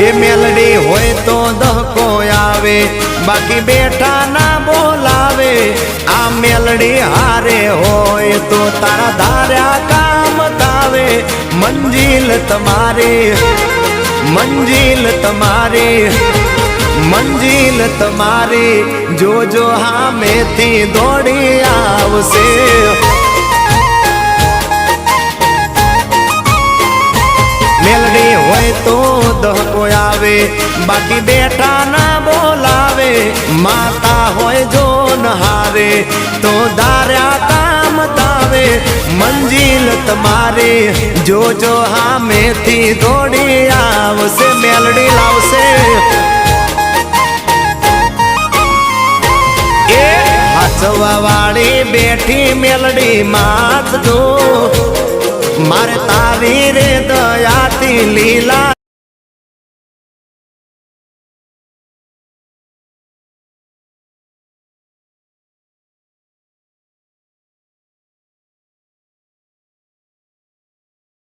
એ મેલડી હોય તો દહકો આવે, બાકી બેઠા ના બોલાવે। આ મેલડી હારે હોય તો તારા ધાર્યા કામ થાવે। મંજિલ તમારી, મંજિલ તમારી, મંજિલ તમારી, જોજો હામેથી દોડી આવશે। મેલડી હોય તો દહકો આવે, બાકી બેઠા ના બોલાવે। માતા હોય જો નહારે તો ધાર્યા કામ થાવે। મંજિલ તમારી, જોજો હામેથી દોડી આવશે। મેલડી લાવશે। એ હાચવા વાળી બેઠી મેલડી માત જો, મારે તારી રે દયાથી લીલા